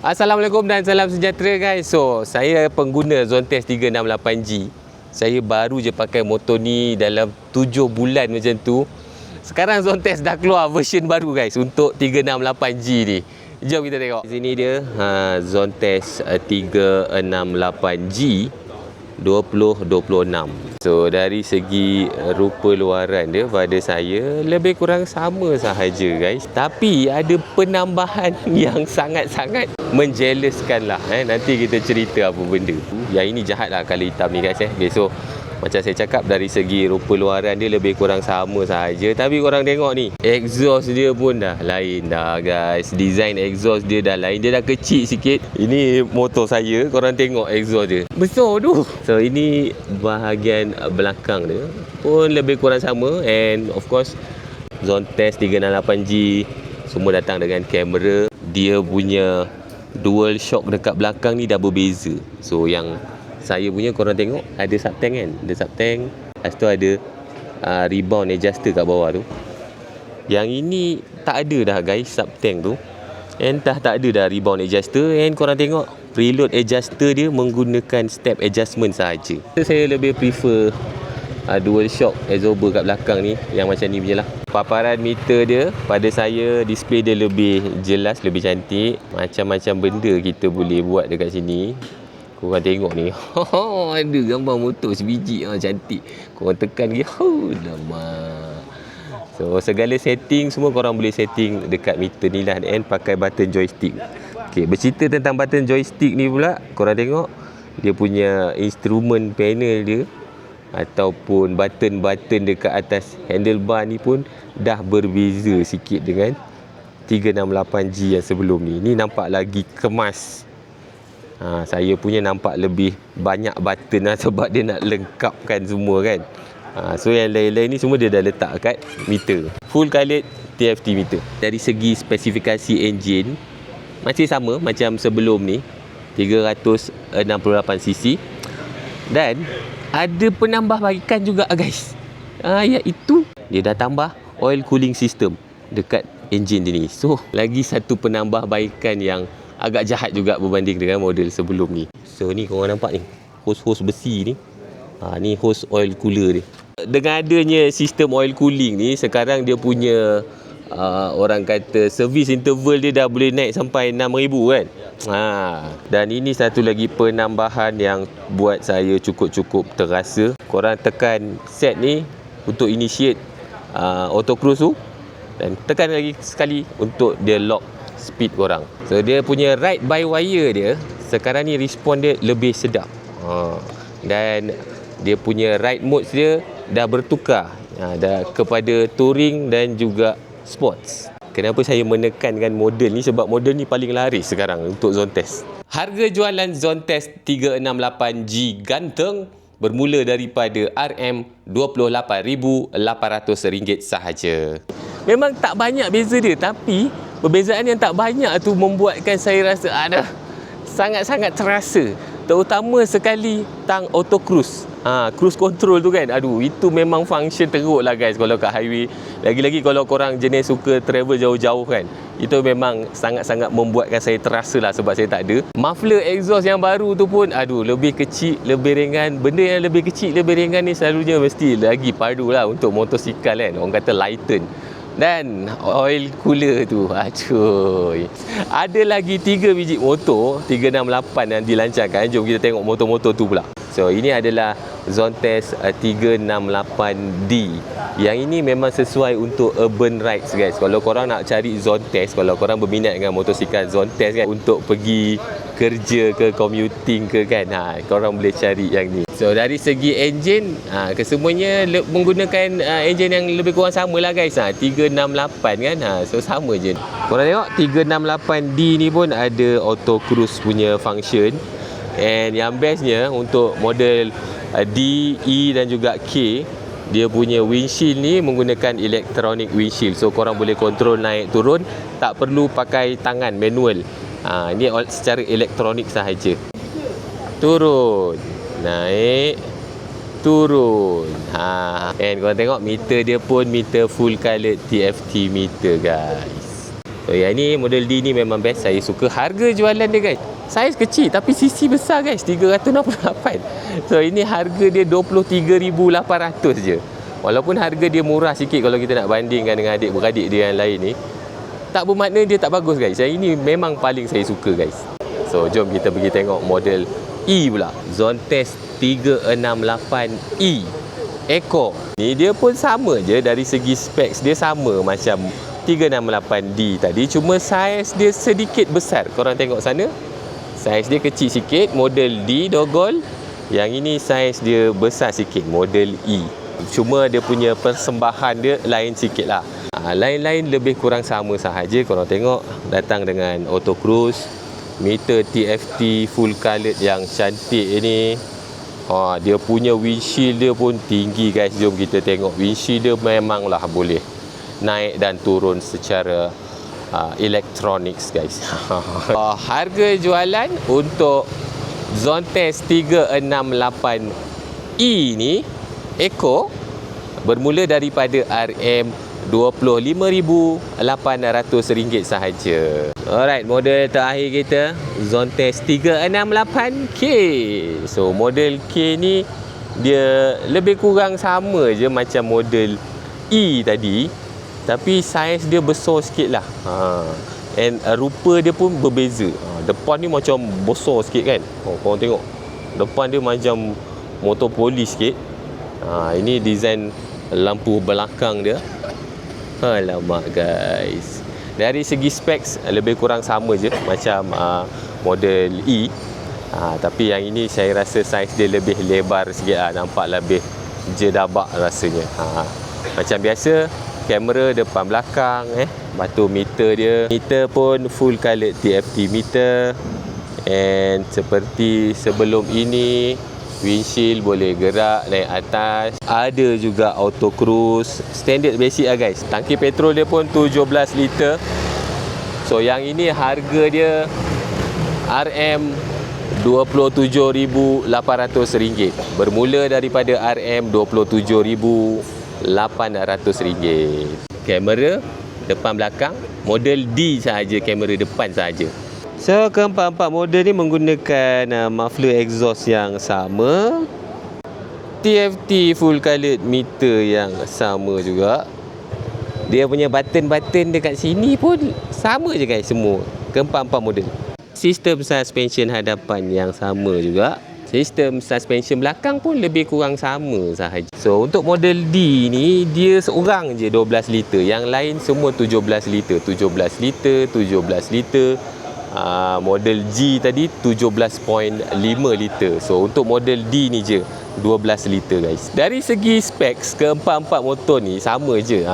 Assalamualaikum dan salam sejahtera guys. So, saya pengguna Zontes 368G. Saya baru je pakai motor ni dalam 7 bulan macam tu. Sekarang Zontes dah keluar version baru guys untuk 368G ni. Jom kita tengok. Sini dia Zontes 368G 2026. So dari segi rupa luaran dia pada saya lebih kurang sama sahaja guys. Tapi ada penambahan yang sangat-sangat menjealous-kan lah. Nanti kita cerita apa benda. Yang ini jahat lah kali hitam ni guys. Okay, so macam saya cakap dari segi rupa luaran dia lebih kurang sama sahaja. Tapi korang tengok ni, exhaust dia pun dah lain dah guys. Design exhaust dia dah lain. Dia dah kecil sikit. Ini motor saya, korang tengok exhaust dia besar tu. So ini bahagian belakang dia pun lebih kurang sama. And of course Zontes 368G semua datang dengan kamera. Dia punya dual shock dekat belakang ni dah berbeza. So yang saya punya korang tengok ada subtank kan. Ada subtank. Lepas tu ada rebound adjuster kat bawah tu. Yang ini tak ada dah guys subtank tu. And tak ada dah rebound adjuster. And korang tengok preload adjuster dia menggunakan step adjustment sahaja. Saya lebih prefer dual shock absorber kat belakang ni. Yang macam ni punya lah. Paparan meter dia pada saya display dia lebih jelas, lebih cantik. Macam-macam benda kita boleh buat dekat sini. Korang tengok ni. Ada gambar motor sebiji cantik. Korang tekan lagi. Lama. So segala setting semua korang boleh setting dekat meter ni lah. And pakai button joystick. Okay, bercerita tentang button joystick ni pula, korang tengok dia punya instrument panel dia ataupun button-button dekat atas handlebar ni pun dah berbeza sikit dengan 368G yang sebelum ni. Ni nampak lagi kemas. Saya punya nampak lebih banyak button lah sebab dia nak lengkapkan semua kan. So yang lain-lain ni semua dia dah letak kat meter. Full colored TFT meter. Dari segi spesifikasi enjin masih sama macam sebelum ni, 368cc. Dan ada penambahbaikan juga guys. Iaitu dia dah tambah oil cooling system dekat enjin dia ni. So lagi satu penambahbaikan yang agak jahat juga berbanding dengan model sebelum ni. So ni korang nampak ni, hose-hose besi ni. Ni hose oil cooler ni. Dengan adanya sistem oil cooling ni, sekarang dia punya orang kata service interval dia dah boleh naik sampai 6,000 kan. Dan ini satu lagi penambahan yang buat saya cukup-cukup terasa. Korang tekan set ni untuk initiate auto cruise tu, dan tekan lagi sekali untuk dia lock speed korang. So dia punya ride by wire dia sekarang ni respon dia lebih sedap. Dan dia punya ride modes dia dah bertukar dah kepada touring dan juga sports. Kenapa saya menekankan model ni? Sebab model ni paling laris sekarang untuk Zontes. Harga jualan Zontes 368G ganteng bermula daripada RM28,800 sahaja. Memang tak banyak beza dia, tapi perbezaan yang tak banyak tu membuatkan saya rasa sangat-sangat terasa. Terutama sekali tang auto cruise. Cruise control tu kan. Itu memang function teruk lah guys kalau kat highway. Lagi-lagi kalau korang jenis suka travel jauh-jauh kan. Itu memang sangat-sangat membuatkan saya terasa lah sebab saya tak ada. Muffler exhaust yang baru tu pun lebih kecil, lebih ringan. Benda yang lebih kecil, lebih ringan ni selalunya mesti lagi padu lah untuk motosikal kan. Orang kata lighten. Dan oil cooler tu, ada lagi 3 biji motor 368 yang dilancarkan. Jom kita tengok motor-motor tu pula. So ini adalah Zontes 368D. Yang ini memang sesuai untuk urban rides guys. Kalau korang nak cari Zontes, kalau korang berminat dengan motosikal Zontes kan, untuk pergi kerja ke, commuting ke kan, korang boleh cari yang ni. So dari segi enjin, kesemuanya menggunakan enjin yang lebih kurang sama lah guys. 368 kan. So sama je. Korang tengok 368D ni pun ada auto cruise punya function. And yang bestnya untuk model D, E dan juga K, dia punya windshield ni menggunakan electronic windshield. So korang boleh kontrol naik turun, tak perlu pakai tangan manual. Ini secara elektronik sahaja. Turun, naik, turun. And korang tengok meter dia pun meter full colored TFT meter guys. So yang ni model D ni memang best. Saya suka harga jualan dia guys. Saiz kecil tapi sisi besar guys, 368. So ini harga dia 23,800 je. Walaupun harga dia murah sikit kalau kita nak bandingkan dengan adik-beradik dia yang lain ni, tak bermakna dia tak bagus guys. Yang ini memang paling saya suka guys. So jom kita pergi tengok model E pula. Zontes 368E Eco. Ni dia pun sama je, dari segi specs dia sama macam 368D tadi, cuma saiz dia sedikit besar. Korang tengok sana, saiz dia kecil sikit, model D dogol. Yang ini saiz dia besar sikit, model E. Cuma dia punya persembahan dia lain sikit lah. Lain-lain lebih kurang sama sahaja. Korang tengok datang dengan auto cruise, meter TFT full colored yang cantik ini. Dia punya windshield dia pun tinggi guys. Jom kita tengok. Windshield dia memanglah boleh naik dan turun secara electronics guys. Harga jualan untuk Zontes 368E ni Eco bermula daripada RM25,800 sahaja. Alright, model terakhir kita Zontes 368K. So model K ni dia lebih kurang sama je macam model E tadi, tapi saiz dia besar sikit lah. And rupa dia pun berbeza. Depan ni macam besar sikit kan. Korang tengok depan dia macam motor polis sikit. Ini design lampu belakang dia. Alamak guys. Dari segi specs lebih kurang sama je macam model E. Tapi yang ini saya rasa saiz dia lebih lebar sikit lah. Nampak lebih jedabak rasanya. Macam biasa, kamera depan belakang, batu meter dia. Meter pun full colored TFT meter. And seperti sebelum ini, windshield boleh gerak naik atas. Ada juga auto cruise. Standard basic lah guys. Tangki petrol dia pun 17 liter. So yang ini harga dia RM27,800. Bermula daripada RM27,800. Kamera depan belakang model D sahaja, kamera depan sahaja. So keempat-empat model ni menggunakan muffler exhaust yang sama, TFT full colored meter yang sama juga. Dia punya button-button dekat sini pun sama je guys semua, keempat-empat model. Sistem suspension hadapan yang sama juga. Sistem suspension belakang pun lebih kurang sama sahaja. So untuk model D ni dia seorang je 12 liter, yang lain semua 17 liter, 17 liter, 17 liter. Model G tadi 17.5 liter. So untuk model D ni je 12 liter guys. Dari segi specs, keempat-empat motor ni sama je.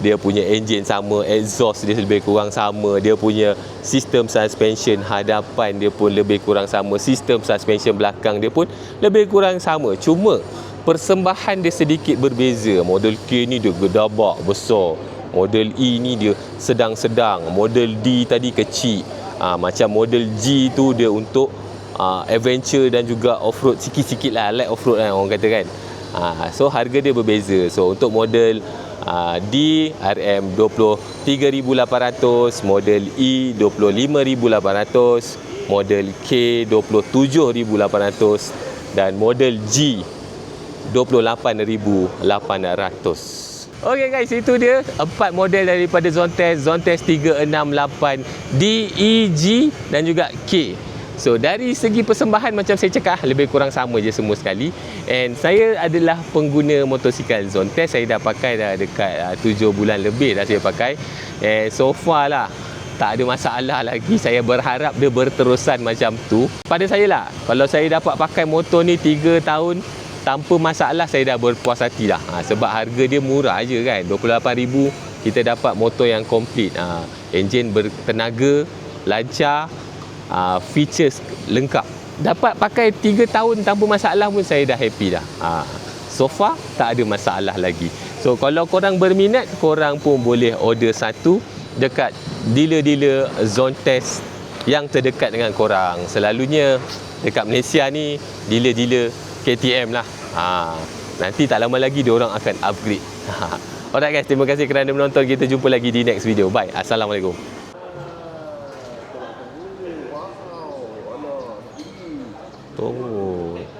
Dia punya enjin sama, exhaust dia lebih kurang sama, dia punya sistem suspension hadapan dia pun lebih kurang sama, sistem suspension belakang dia pun lebih kurang sama. Cuma persembahan dia sedikit berbeza. Model K ni dia gedabak besar, model E ni dia sedang-sedang, model D tadi kecil. Macam model G tu dia untuk adventure dan juga off-road sikit-sikit lah, light off-road lah orang kata kan. So harga dia berbeza. So untuk model D RM23,800, model E 25,800, model K 27,800 dan model G 28,800. Okey guys, itu dia 4 model daripada Zontes 368 D, E, G dan juga K. So dari segi persembahan macam saya cakap lebih kurang sama je semua sekali. And saya adalah pengguna motosikal Zontes. Saya dah pakai dah dekat 7 bulan lebih dah saya pakai. And so far lah tak ada masalah lagi. Saya berharap dia berterusan macam tu. Pada saya lah, kalau saya dapat pakai motor ni 3 tahun tanpa masalah, saya dah berpuas hati dah. Sebab harga dia murah je kan, 28,000 kita dapat motor yang komplit. Enjin bertenaga, lancar, features lengkap. Dapat pakai 3 tahun tanpa masalah pun saya dah happy dah. So far tak ada masalah lagi. So kalau korang berminat, korang pun boleh order satu dekat dealer-dealer Zontes yang terdekat dengan korang. Selalunya dekat Malaysia ni dealer-dealer KTM lah. Nanti tak lama lagi diorang akan upgrade. Alright guys, terima kasih kerana menonton. Kita jumpa lagi di next video. Bye. Assalamualaikum. Oh,